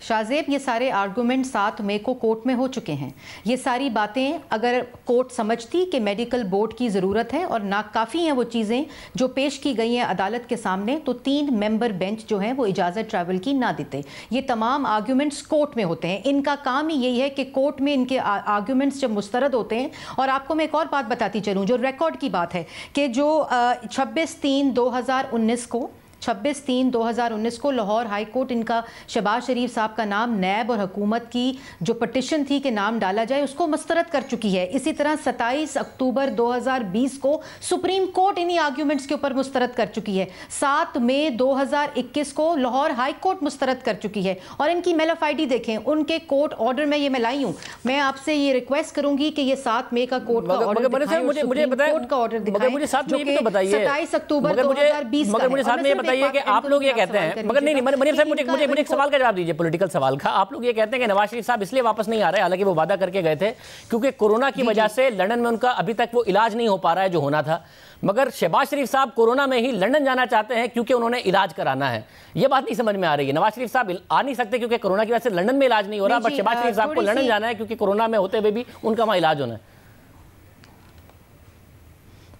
शाहजेब, ये सारे आर्गूमेंट 7 मई को कोर्ट में हो चुके हैं। ये सारी बातें अगर कोर्ट समझती कि मेडिकल बोर्ड की ज़रूरत है और नाकाफ़ी हैं वो चीज़ें जो पेश की गई हैं अदालत के सामने, तो 3 मेंबर बेंच जो हैं वो इजाज़त ट्रैवल की ना देते। ये तमाम आर्गूमेंट्स कोर्ट में होते हैं, इनका काम ही यही है कि कोर्ट में इनके आर्गूमेंट्स जब मुस्तरद होते हैं। और आपको मैं एक और बात बताती चलूँ, जो रिकॉर्ड की बात है कि जो 26/3/2019 को लाहौर हाई कोर्ट इनका शहबाज शरीफ साहब का नाम नैब और हुकूमत की जो पटिशन थी कि नाम डाला जाए उसको मुस्तरद कर चुकी है। इसी तरह 27 अक्टूबर 2020 को सुप्रीम कोर्ट इन्हीं आर्ग्यूमेंट्स के ऊपर मुस्तरद कर चुकी है। 7 मई 2021 को लाहौर हाई कोर्ट मुस्तरद कर चुकी है। और इनकी मेलफ ID देखें, उनके कोर्ट ऑर्डर में ये मैं लाई हूँ। मैं आपसे ये रिक्वेस्ट करूंगी कि ये 7 मई का कोर्ट का ऑर्डर दिखाएं, मुझे कोर्ट का ऑर्डर दिखाएं, मुझे 7 मई भी तो बताइए, 27 अक्टूबर 2020 का। मुझे साथ में बताइए कि आप लोग ये कहते हैं, मगर नहीं मरियम साहब मुझे एक सवाल का जवाब दीजिए, पॉलिटिकल सवाल का। आप लोग ये कहते हैं कि नवाज शरीफ साहब इसलिए वापस नहीं आ रहे, हालांकि वो वादा करके गए थे, क्योंकि कोरोना की वजह से लंदन में उनका अभी तक वो इलाज नहीं हो पा रहा है जो होना था। मगर शहबाज शरीफ साहब कोरोना में ही लंदन जाना चाहते हैं क्योंकि उन्होंने इलाज कराना है। ये बात नहीं समझ में आ रही है। नवाज शरीफ साहब आ नहीं सकते क्योंकि कोरोना की वजह से लंदन में इलाज नहीं हो रहा, बट शहबाज शरीफ साहब को लंदन जाना है क्योंकि कोरोना में होते हुए भी उनका वहां इलाज होना है।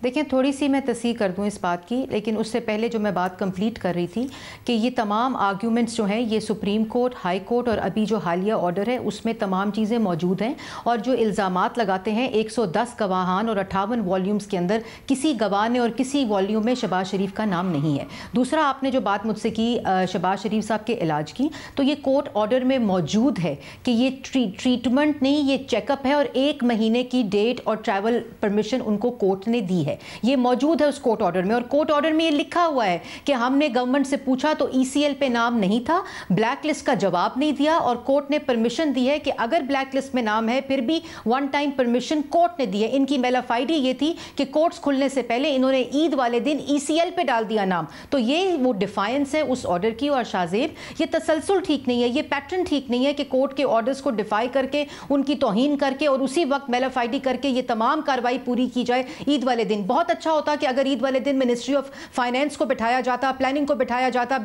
देखिए, थोड़ी सी मैं तस्दीक कर दूं इस बात की, लेकिन उससे पहले जो मैं बात कंप्लीट कर रही थी कि ये तमाम आर्ग्यूमेंट्स जो हैं ये सुप्रीम कोर्ट, हाई कोर्ट और अभी जो हालिया ऑर्डर है उसमें तमाम चीज़ें मौजूद हैं। और जो इल्ज़ामात लगाते हैं 110 गवाहान और 58 वॉल्यूम्स के अंदर किसी गवाह ने और किसी वॉल्यूम में शहबाज शरीफ का नाम नहीं है। दूसरा, आपने जो बात मुझसे की शहबाज शरीफ साहब के इलाज की, तो ये कोर्ट ऑर्डर में मौजूद है कि ये ट्रीटमेंट नहीं, ये चेकअप है और 1 महीने की डेट और ट्रैवल परमिशन उनको कोर्ट ने दी है। ये मौजूद है उस कोर्ट ऑर्डर में। और कोर्ट ऑर्डर में ये लिखा हुआ है कि हमने गवर्नमेंट से पूछा तो ईसीएल पे नाम नहीं था, ब्लैक लिस्ट का जवाब नहीं दिया और कोर्ट ने परमिशन दी है कि अगर ब्लैक लिस्ट में नाम है फिर भी वन टाइम परमिशन कोर्ट ने दी है। इनकी मेलाफाइडी ये थी कि कोर्ट्स खुलने से पहले इन्होंने ईद वाले दिन ईसीएल पे डाल दिया नाम। तो ये वो डिफायंस है उस ऑर्डर की। और शाहजेब, ये तसलसल ठीक नहीं है, ये पैटर्न ठीक नहीं है कि कोर्ट के ऑर्डर्स को डिफाई करके, उनकी तौहीन करके और उसी वक्त मेलाफाइडी करके ये तमाम कार्रवाई पूरी की जाए ईद वाले दिन। बहुत अच्छा होता कि अगर ईद वाले दिन मिनिस्ट्री ऑफ फाइनेंस को बिठाया जाता, प्लानिंग को बिठाया जाता,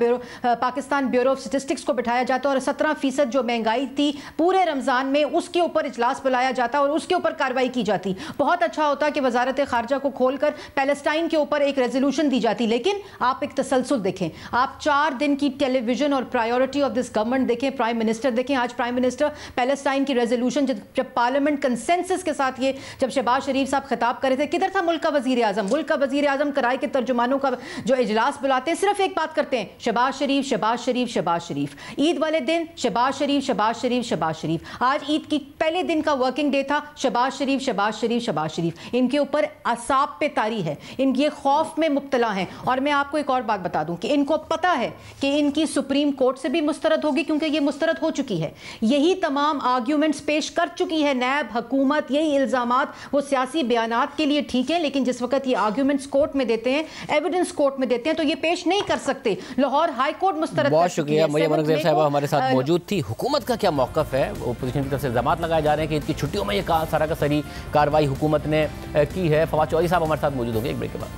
पाकिस्तान ब्यूरो ऑफ स्टैटिस्टिक्स को बिठाया जाता और 17% जो महंगाई थी पूरे रमजान में उसके ऊपर इजलास बुलाया जाता और उसके ऊपर कार्रवाई की जाती। बहुत अच्छा होता कि वजारत खारजा को खोलकर पैलेस्टाइन के ऊपर एक रेजोल्यूशन दी जाती। लेकिन आप एक तसलसल देखें, आप 4 दिन की टेलीविजन और प्रायोरिटी ऑफ दिस गवर्नमेंट देखें, प्राइम मिनिस्टर देखें। आज प्राइम मिनिस्टर पैलेस्टाइन की रेजोल्यूशन जब पार्लियामेंट कंसेंसस के साथ ये जब शहबाज शरीफ साहब खिताब कर रहे थे, किधर था मुल्क का वजीर आजम? मुल्क का वजीर आजम कराए के तर्जुमानों का जो इजलास बुलाते हैं सिर्फ एक बात करते हैं, शहबाज शरीफ, शहबाज शरीफ, शहबाज शरीफ। ईद वाले दिन शहबाज शरीफ, शहबाज शरीफ, शहबाज शरीफ। आज ईद की पहले दिन का वर्किंग डे था, शहबाज शरीफ, शहबाज शरीफ, शहबाज शरीफ। इनके ऊपर असाब पे तारी है, इनके खौफ में मुब्तला हैं। और मैं आपको एक और बात बता दूं कि इनको पता है कि इनकी सुप्रीम कोर्ट से भी मुस्तरद होगी, क्योंकि ये मुस्तरद हो चुकी है। यही तमाम आर्ग्यूमेंट्स पेश कर चुकी है नैब हुकूमत। यही इल्जामात वो सियासी बयानात के लिए ठीक है, लेकिन जिस वक्त ये आर्ग्यूमेंट्स कोर्ट में देते हैं, एविडेंस कोर्ट में देते हैं, तो ये पेश नहीं कर सकते। लाहौर हाई कोर्ट मुस्तरद। बहुत शुक्रिया। मरियम मनकज़ेब साहिबा हमारे साथ मौजूद थी। हुकूमत का क्या मौक़िफ़ है? ओपोजिशन की तरफ से इल्ज़ामात लगाए जा रहे हैं कि इनकी छुट्टियों में ये सारा का सारी कार्रवाई हुकूमत ने की है। फवाद चौधरी साहब हमारे साथ मौजूद होंगे एक ब्रेक के बाद।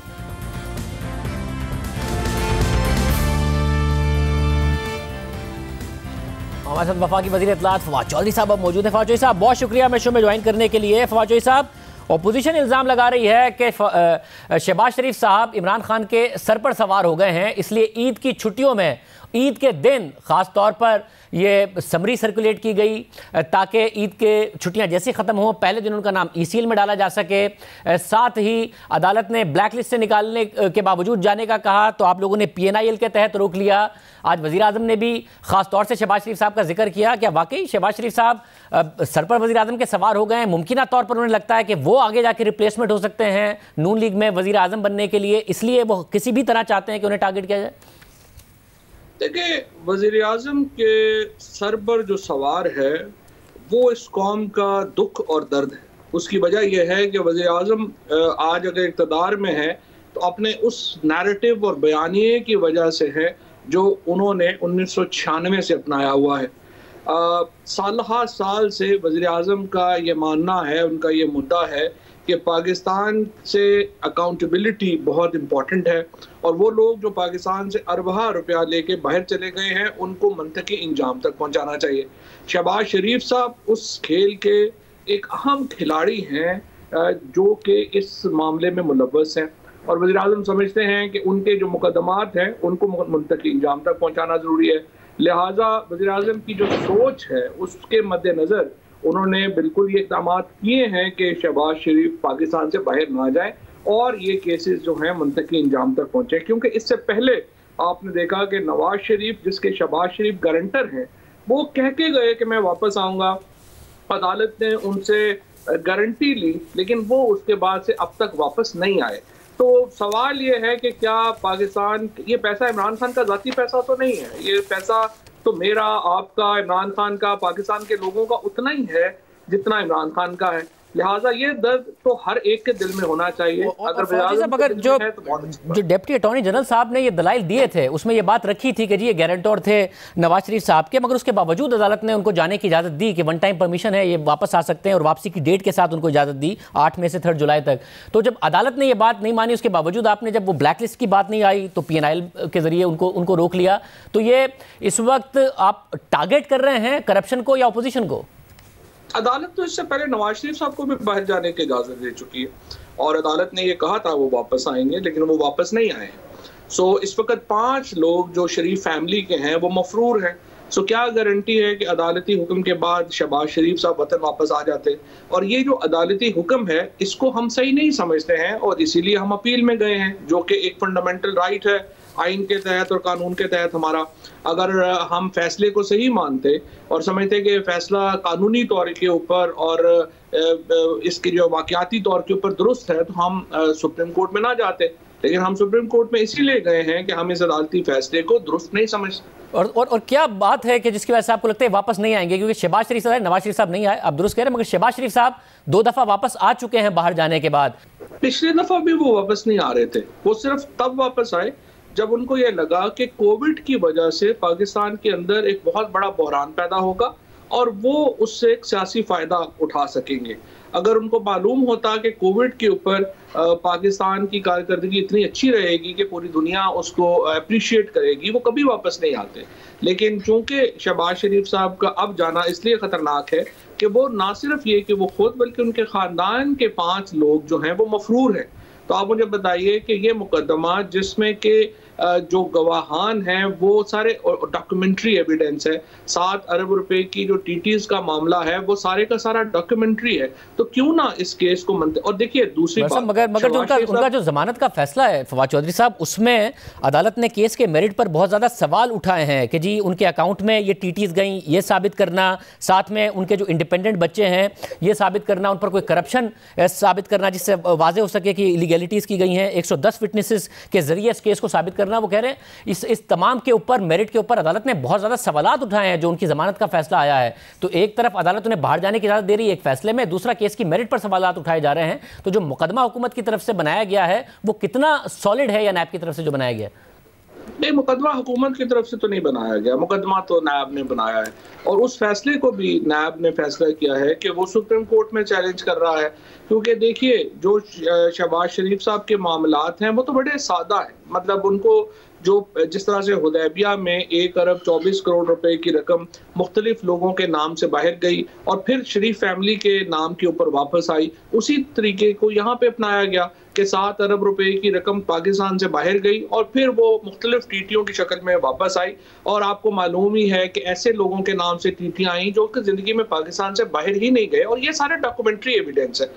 हमारे साथ वफाकी वज़ीर इत्तलात फवाद चौधरी साहब अब मौजूद हैं। फवाद चौधरी साहब, बहुत शुक्रिया मैं शो में ज्वाइन करने के लिए। फवाद चौधरी साहब, अपोजिशन इल्ज़ाम लगा रही है कि शहबाज शरीफ साहब इमरान खान के सर पर सवार हो गए हैं, इसलिए ईद की छुट्टियों में, ईद के दिन ख़ास तौर पर ये समरी सर्कुलेट की गई ताकि ईद के छुट्टियां जैसे ख़त्म हो पहले दिन उनका नाम ईसीएल में डाला जा सके। साथ ही अदालत ने ब्लैक लिस्ट से निकालने के बावजूद जाने का कहा तो आप लोगों ने PNIL के तहत रोक लिया। आज वज़ीर आज़म ने भी ख़ास तौर से शहबाज शरीफ साहब का जिक्र किया। क्या वाकई शहबाज शरीफ साहब सर पर वज़ीर आज़म के सवार हो गए हैं? मुमकिन तौर पर उन्हें लगता है कि वो आगे जाके रिप्लेसमेंट हो सकते हैं नून लीग में वज़ीर आज़म बनने के लिए, इसलिए वो किसी भी तरह चाहते हैं कि उन्हें टारगेट किया जाए? देखिए, वज़ीर आज़म के सर पर जो सवार है वो इस कौम का दुख और दर्द है। उसकी वजह यह है कि वज़ीर आज़म आज अगर इक़्तिदार में है तो अपने उस नैरेटिव और बयानिए की वजह से है जो उन्होंने 1996 से अपनाया हुआ है। साल से वज़ीर आज़म का ये मानना है, उनका ये मुद्दा है कि पाकिस्तान से अकाउंटेबिलिटी बहुत इम्पॉर्टेंट है और वो लोग जो पाकिस्तान से अरबा रुपया लेके बाहर चले गए हैं उनको मंतकी इंजाम तक पहुंचाना चाहिए। शहबाज शरीफ साहब उस खेल के एक अहम खिलाड़ी हैं जो कि इस मामले में मुलव्वस हैं और वज़ीर आज़म समझते हैं कि उनके जो मुकदमात हैं उनको मुंतकी इंजाम तक पहुँचाना ज़रूरी है। लिहाजा वज़ीर आज़म की जो सोच है उसके मद्देनज़र उन्होंने बिल्कुल ये इक़दाम किए हैं कि शहबाज शरीफ पाकिस्तान से बाहर ना जाए और ये केसेस जो हैं मुंतकी इंजाम तक पहुँचे। क्योंकि इससे पहले आपने देखा कि नवाज शरीफ, जिसके शहबाज शरीफ गारंटर हैं, वो कह के गए कि मैं वापस आऊँगा। अदालत ने उनसे गारंटी ली लेकिन वो उसके बाद से अब तक वापस नहीं आए। तो सवाल ये है कि क्या पाकिस्तान, ये पैसा इमरान खान का ज़ाती पैसा तो नहीं है, ये पैसा तो मेरा, आपका, इमरान खान का, पाकिस्तान के लोगों का उतना ही है जितना इमरान खान का है। लिहाजा ये दर्द तो हर एक के दिल में होना चाहिए। अगर जो डिप्टी अटॉर्नी जनरल साहब ने ये दलाइल दिए थे उसमें ये बात रखी थी कि जी ये गारंटर थे नवाज शरीफ साहब के, मगर उसके बावजूद अदालत ने उनको जाने की इजाज़त दी कि वन टाइम परमिशन है, ये वापस आ सकते हैं और वापसी की डेट के साथ उनको इजाज़त दी 8 मई से 3 जुलाई तक। तो जब अदालत ने ये बात नहीं मानी उसके बावजूद आपने, जब वो ब्लैक लिस्ट की बात नहीं आई तो PNIL के जरिए उनको रोक लिया। तो ये इस वक्त आप टारगेट कर रहे हैं करप्शन को या अपोजिशन को? अदालत तो इससे पहले नवाज शरीफ साहब को भी बाहर जाने की इजाज़त दे चुकी है और अदालत ने ये कहा था वो वापस आएंगे, लेकिन वो वापस नहीं आए हैं। सो इस वक्त 5 लोग जो शरीफ फैमिली के हैं वो मफरूर हैं। सो क्या गारंटी है कि अदालती हुक्म के बाद शहबाज शरीफ साहब वतन वापस आ जाते? और ये जो अदालती हुक्म है इसको हम सही नहीं समझते हैं और इसीलिए हम अपील में गए हैं, जो कि एक फंडामेंटल राइट है आइन के तहत और कानून के तहत हमारा। अगर हम फैसले को सही मानते और समझते कि फैसला कानूनी तौर के ऊपर और इसके जो वाकयाती तौर के ऊपर दुरुस्त है, तो हम सुप्रीम कोर्ट में ना जाते। लेकिन हम सुप्रीम कोर्ट में इसीलिए गए हैं कि हम इस अदालती फैसले को दुरुस्त नहीं समझते। और क्या बात है कि जिसकी वजह से आपको लगता है वापस नहीं आएंगे? क्योंकि शहबाज शरीफ साहब, नवाज शरीफ साहब नहीं आए, आप दुरुस्त कह रहे हैं, मगर शहबाज शरीफ साहब 2 दफा वापस आ चुके हैं बाहर जाने के बाद। पिछले दफा भी वो वापस नहीं आ रहे थे, वो सिर्फ तब वापस आए जब उनको ये लगा कि कोविड की वजह से पाकिस्तान के अंदर एक बहुत बड़ा बहरान पैदा होगा और वो उससे एक सियासी फायदा उठा सकेंगे। अगर उनको मालूम होता कि कोविड के ऊपर पाकिस्तान की कारकर्दगी इतनी अच्छी रहेगी कि पूरी दुनिया उसको अप्रिशिएट करेगी, वो कभी वापस नहीं आते। लेकिन चूंकि शहबाज शरीफ साहब का अब जाना इसलिए खतरनाक है कि वो ना सिर्फ ये कि वो खुद बल्कि उनके खानदान के 5 लोग जो हैं वो मफरूर हैं। तो आप मुझे बताइए कि ये मुकदमा जिसमें कि जो गवाहान हैं वो सारे डॉक्यूमेंट्री एविडेंस है, 7 अरब रुपए की जो टीटीज का मामला है वो सारे का सारा डॉक्यूमेंट्री है, तो क्यों ना इस केस को मनते। और देखिए दूसरी बात, मगर जो उनका जो जमानत का फैसला है फवाद चौधरी साहब, उसमें अदालत ने केस के मेरिट पर बहुत ज्यादा सवाल उठाए हैं कि जी उनके अकाउंट में ये टीटीज गई, ये साबित करना, साथ में उनके जो इंडिपेंडेंट बच्चे हैं ये साबित करना, उन पर कोई करप्शन साबित करना जिससे वाजे हो सके कि इलीगैलिटीज की गई हैं, 110 विटनेसेस के जरिए इस केस को साबित करना। वो कह रहे हैं इस तमाम के ऊपर, मेरिट के ऊपर अदालत ने बहुत ज्यादा सवालात उठाए हैं जो उनकी जमानत का फैसला आया है। तो एक तरफ अदालत उन्हें बाहर जाने की इजाजत दे रही है एक फैसले में, दूसरा केस की मेरिट पर सवालात उठाए जा रहे हैं। तो जो मुकदमा हुकूमत की तरफ से बनाया गया है वो कितना सॉलिड है, या नैब की तरफ से जो बनाया गया? नहीं, मुकदमा हुकूमत की तरफ से तो नहीं बनाया गया, मुकदमा तो नैब ने बनाया है और उस फैसले को भी नैब ने फैसला किया है कि वो सुप्रीम कोर्ट में चैलेंज कर रहा है। क्योंकि देखिए जो शहबाज शरीफ साहब के मामलात हैं वो तो बड़े सादा है। मतलब उनको जो जिस तरह से हुदैबिया में 1 अरब 24 करोड़ रुपए की रकम मुख्तलिफ लोगों के नाम से बाहर गई और फिर शरीफ फैमिली के नाम के ऊपर वापस आई, उसी तरीके को यहाँ पे अपनाया गया कि 7 अरब रुपए की रकम पाकिस्तान से बाहर गई और फिर वो मुख्तलिफ टीटियों की शक्ल में वापस आई। और आपको मालूम ही है कि ऐसे लोगों के नाम से टीटियां आई जो कि जिंदगी में पाकिस्तान से बाहर ही नहीं गए, और ये सारे डॉक्यूमेंट्री एविडेंस है।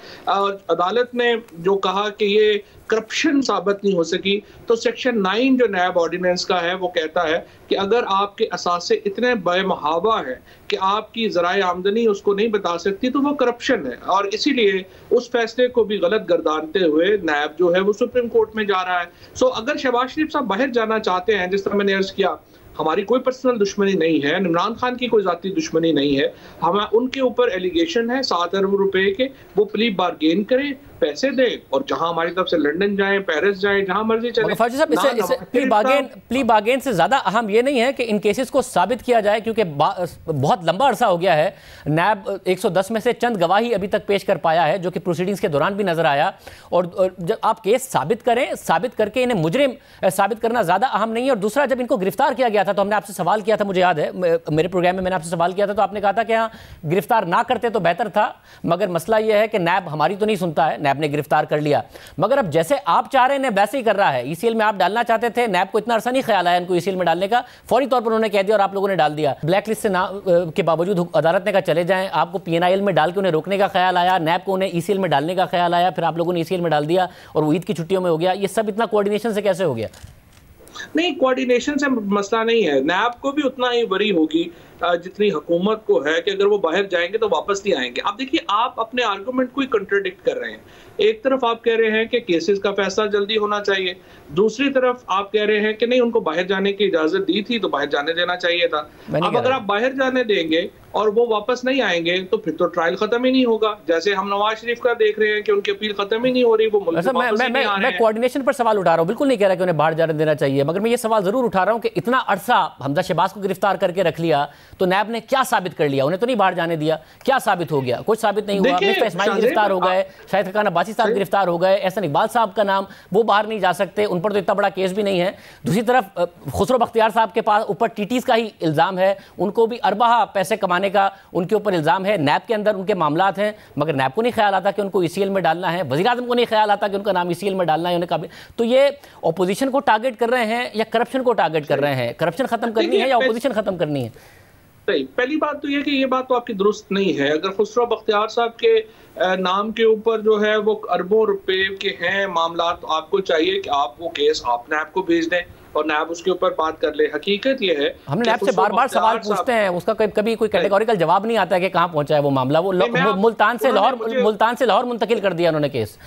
अदालत ने जो कहा कि ये करप्शन साबित नहीं हो सकी, तो सेक्शन 9 जो नैब ऑर्डिनेंस का है वो कहता है कि अगर आपके असासे इतने बेमहावा है कि आपकी ज़राए आमदनी उसको नहीं बता सकती तो वो करप्शन है। और इसीलिए उस फैसले को भी गलत गर्दानते हुए नैब जो है वो सुप्रीम कोर्ट में जा रहा है। सो अगर शहबाज शरीफ साहब बाहर जाना चाहते हैं, जिस तरह मैंने अर्ज किया, हमारी कोई पर्सनल दुश्मनी नहीं है, इमरान खान की कोई जाती दुश्मनी नहीं है, हम उनके ऊपर एलिगेशन है 7 अरब रुपए के, वो प्ली बारगेन करें, पैसे दें और जहां हमारी तरफ से लंदन जाएं, पेरिस जाएं, जहां मर्जी चलें। फौजी साहब, इसे प्ली बार्गेन से ज्यादा अहम ये नहीं है कि इन केसेस को साबित किया जाए, क्योंकि बहुत लंबा अरसा हो गया है। नैब 110 में से चंद गवाही अभी तक पेश कर पाया है, जो कि प्रोसीडिंग्स के दौरान भी नजर आया। और जब आप केस साबित करें, साबित करके इन्हें मुजरिम साबित करना ज्यादा अहम नहीं है। और दूसरा, जब इनको गिरफ्तार किया गया था तो हमने आपसे सवाल किया था, मुझे याद है मेरे प्रोग्राम में मैंने आपसे सवाल किया था, तो आपने कहा था कि हाँ गिरफ्तार ना करते तो बेहतर था, मगर मसला यह है कि नैब हमारी तो नहीं सुनता है, नैब ने गिरफ्तार कर लिया। मगर अब जैसे आप चाह रहे हैं वैसे ही कर रहा है। ईसीएल में आप डालना चाहते थे, नैब को इतना अरसा नहीं ख्याल आया इनको ईसीएल में डालने का, फौरी तौर पर उन्होंने कह दिया और आप लोगों ने डाल दिया। ब्लैक लिस्ट से के बावजूद अदालत ने कहा चले जाएं, आपको पीएनआईएल में डाल के उन्हें रोकने का ख्याल आया, नैब को उन्हें ईसीएल में डालने का ख्याल आया, फिर आप लोगों ने ईसीएल में डाल दिया और वो ईद की छुट्टियों में हो गया। ये सब इतना कोऑर्डिनेशन से कैसे हो गया? नहीं, कोऑर्डिनेशन से मसला नहीं है, नैब को भी उतना ही वरी होगी जितनी हुकूमत को है कि अगर वो बाहर जाएंगे तो वापस नहीं आएंगे। अब देखिए, आप अपने आर्गुमेंट को ही कंट्राडिक्ट कर रहे हैं। एक तरफ आप कह रहे हैं कि केसेस का फैसला जल्दी होना चाहिए, दूसरी तरफ आप कह रहे हैं कि नहीं, उनको बाहर जाने की इजाजत दी थी तो बाहर जाने देना चाहिए था। अब अगर आप बाहर जाने देंगे और वो वापस नहीं आएंगे तो फिर तो ट्रायल खत्म ही नहीं होगा। जैसे हम नवाज शरीफ का देख रहे हैं कि उनकी अपील खत्म ही नहीं हो रही, वो मुल्क से वापस ही नहीं आ रहे हैं। मैं कोऑर्डिनेशन पर सवाल उठा रहा हूं, बिल्कुल नहीं कह रहा कि उन्हें बाहर जाने देना चाहिए, मगर मैं ये सवाल जरूर उठा रहा हूं कि इतना अरसा हमजा शहबाज को गिरफ्तार करके रख लिया, तो नैब ने क्या साबित कर लिया? उन्हें तो नहीं बाहर जाने दिया, क्या साबित हो गया? कुछ साबित नहीं हुआ। मिफ्ता इस्माइल गिरफ्तार हो गए, शाहिद खान अब्बासी साहब गिरफ्तार हो गए, एहसन इकबाल साहब का नाम, वो बाहर नहीं जा सकते, उन पर तो इतना बड़ा केस भी नहीं है। दूसरी तरफ खुसरो बख्तियार साहब के पास ऊपर टीटीज का ही इल्जाम है, उनको भी अरबा पैसे कमाने का उनके ऊपर इल्जाम है। नैब के अंदर उनके मामलात हैं, मगर नैब को नहीं ख्याल आता कि उनको ईसीएल में डालना है, वज़ीर आज़म को नहीं ख्याल आता कि उनका नाम ईसीएल में डालना है उन्हें। तो ये ऑपोजिशन को टारगेट कर रहे हैं या करप्शन को टारगेट कर रहे हैं? करप्शन खत्म करनी है या ऑपोजिशन खत्म करनी है? सही, पहली बात तो ये कि ये बात तो आपकी दुरुस्त नहीं है। अगर खुसरो बख्तियार साहब के नाम के ऊपर जो है वो अरबों रुपए के हैं मामला, तो आपको चाहिए कि आप वो केस आप नैब को भेज दें और नैब उसके ऊपर बात कर ले। हकीकत ये है, हमने नैब से बार बार सवाल पूछते हैं, उसका कभी कोई कैटेगोरिकल जवाब नहीं आता है कि कहाँ पहुंचा है वो मामला। वो मुल्तान से लाहौर मुंतकिल कर दिया उन्होंने केस।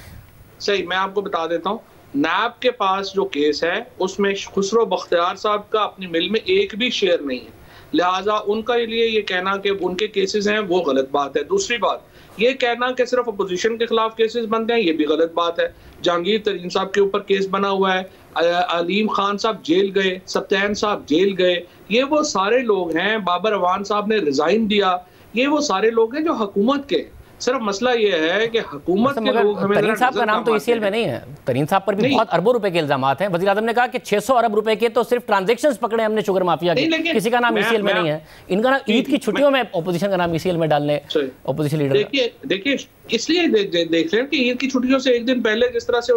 सही, मैं आपको बता देता हूँ, नैब के पास जो केस है उसमें खुसरो बख्तियार साहब का अपनी मिल में एक भी शेयर नहीं है, लिहाजा उनका लिए ये कहना कि उनके केसेस हैं वो गलत बात है। दूसरी बात, ये कहना कि सिर्फ अपोजिशन के खिलाफ केसेस बनते हैं, ये भी गलत बात है। जहांगीर तरीन साहब के ऊपर केस बना हुआ है, अलीम खान साहब जेल गए, सत्यान साहब जेल गए, ये वो सारे लोग हैं। बाबर अवान साहब ने रिजाइन दिया, ये वो सारे लोग हैं जो हुकूमत के। सिर्फ मसला ये है कि हुकूमत के लोग हमें तरीन साहब का नाम तो ईसीएल में नहीं है, तरीन साहब पर भी बहुत अरबों रुपए के इल्जामात हैं। वज़ीर आज़म ने कहा कि 600 अरब रुपए के तो सिर्फ ट्रांजैक्शंस पकड़े हमने शुगर माफिया के, किसी का नाम ईसीएल में नहीं है। इनका नाम ईद की छुट्टियों में ऑपोजिशन का नाम ईसीएल में डालने ऑपोजिशन लीडर। देखिए इसलिए देख लें कि ईद की छुट्टियों से एक दिन पहले जिस तरह से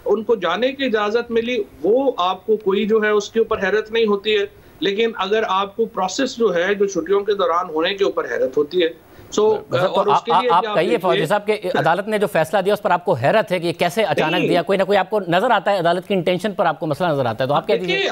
उनको जाने की इजाजत मिली, वो आपको कोई जो है उसके ऊपर हैरत नहीं होती है, लेकिन अगर आपको प्रोसेस जो है जो छुट्टियों के दौरान होने के ऊपर हैरत होती है। और उसके लिए आप कहिए फौजी साहब के अदालत ने जो फैसला दिया उस पर आपको हैरत है कि ये कैसे अचानक दिया? कोई ना कोई आपको नजर आता है, अदालत की इंटेंशन पर आपको मसला नजर आता है, तो आप क्या दीजिए?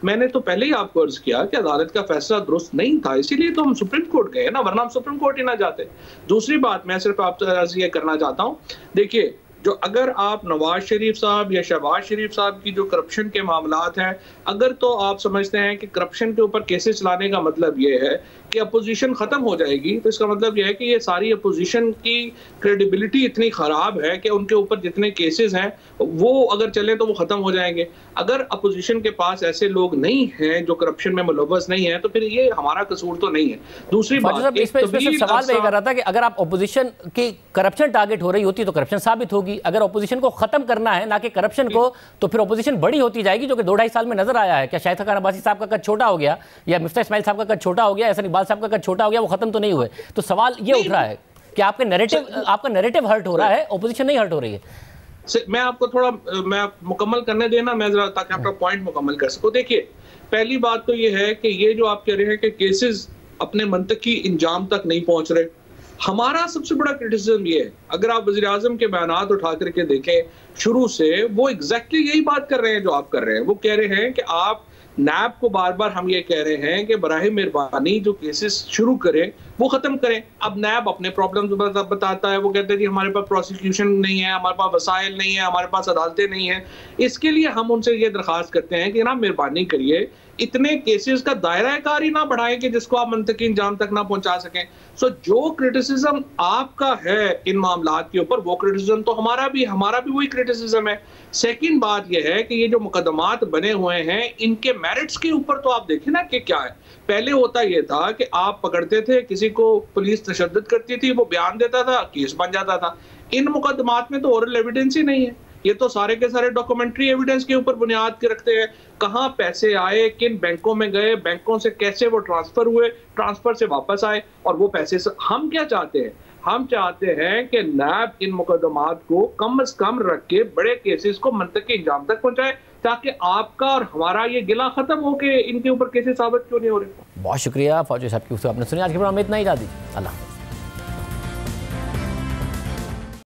मैंने तो पहले ही आपको अर्ज किया कि अदालत का फैसला दुरुस्त नहीं था, इसीलिए तो हम सुप्रीम कोर्ट गए ना, वरना हम सुप्रीम कोर्ट ही ना जाते। दूसरी बात मैं सिर्फ आपसे अर्ज ये करना चाहता हूँ, देखिए जो अगर आप नवाज शरीफ साहब या शहबाज शरीफ साहब की जो करप्शन के मामलात हैं, अगर तो आप समझते हैं कि करप्शन के ऊपर केसेस लाने का मतलब ये है कि अपोजिशन खत्म हो जाएगी, तो इसका मतलब यह है कि ये सारी अपोजिशन की क्रेडिबिलिटी इतनी खराब है कि उनके ऊपर जितने केसेस हैं वो अगर चले तो वो खत्म हो जाएंगे। अगर अपोजिशन के पास ऐसे लोग नहीं हैं जो करप्शन में मुलव्वस नहीं है, तो फिर ये हमारा कसूर तो नहीं है। दूसरी बात, इस पे सवाल मैं कर रहा था कि अगर आप अपोजिशन की करप्शन टारगेट हो रही होती तो करप्शन साबित होगी, अगर अपोजिशन को खत्म करना है ना कि करप्शन को, तो फिर अपोजिशन बड़ी होती जाएगी, जो कि 2-2.5 साल में नजर आया है। क्या शाहिद खान अब्बासी साहब का कद छोटा हो गया या मिफ्ता इस्माइल साहब का कद छोटा हो गया, एहसन इकबाल साहब का कद छोटा हो गया, वो खत्म तो नहीं हुए? तो सवाल ये उठ रहा है कि आपका नैरेटिव हर्ट हो रहा है, ऑपोजिशन नहीं हर्ट हो रही है। मैं आपको थोड़ा मैं मुकम्मल करने देना, मैं जरा ताकि आपका पॉइंट मुकम्मल कर सकूं। देखिए पहली बात तो ये है कि ये जो आप कह रहे हैं कि केसेस अपने मंतकी इंजाम तक नहीं पहुंच रहे, हमारा सबसे बड़ा क्रिटिसिज्म ये है, अगर आप वज़ीर आज़म के बयानात उठा करके देखें शुरू से, वो एग्जैक्टली यही बात कर रहे हैं जो आप कर रहे हैं। वो कह रहे हैं कि आप नैब को बार बार हम ये कह रहे हैं कि बराहे मेहरबानी जो केसेस शुरू करें वो खत्म करें। अब नैब अपने प्रॉब्लम्स बताता है, वो कहते हैं कि हमारे पास प्रोसिक्यूशन नहीं है, हमारे पास वसाइल नहीं है, हमारे पास अदालतें नहीं है। इसके लिए हम उनसे ये दरख्वास्त करते हैं कि ना मेहरबानी करिए इतने केसेस का दायरा कार ही ना बढ़ाएं कि जिसको आप मंतकी इंजाम तक ना पहुंचा सकें। सो जो क्रिटिसिज्म आपका है इन मामलात के ऊपर, वो क्रिटिसिज्म तो हमारा भी वही क्रिटिसिज्म है। सेकंड बात यह है कि ये जो मुकदमात बने हुए हैं इनके मेरिट्स के ऊपर तो आप देखें ना कि क्या है। पहले होता यह था कि आप पकड़ते थे किसी को, पुलिस तशद्दुद करती थी, वो बयान देता था, केस बन जाता था। इन मुकदमात में तो ओरल एविडेंस ही नहीं है, ये तो सारे के सारे डॉक्यूमेंट्री एविडेंस के ऊपर बुनियाद के रखते हैं। कहाँ पैसे आए, किन बैंकों में गए, बैंकों से कैसे वो ट्रांसफर हुए, ट्रांसफर से वापस आए, और वो पैसे से हम क्या चाहते हैं? हम चाहते हैं कि नैब इन मुकदमात को कम से कम रख के बड़े केसेस को मंतकी इंजाम तक पहुंचाए, ताकि आपका और हमारा ये गिला खत्म हो के इनके ऊपर केसेस साबित क्यों नहीं हो रहे। बहुत शुक्रिया फौजी साहब की, आपने सुनी। आज के प्रोग्राम में इतना ही, इजाज़त दीजिए। अल्लाह।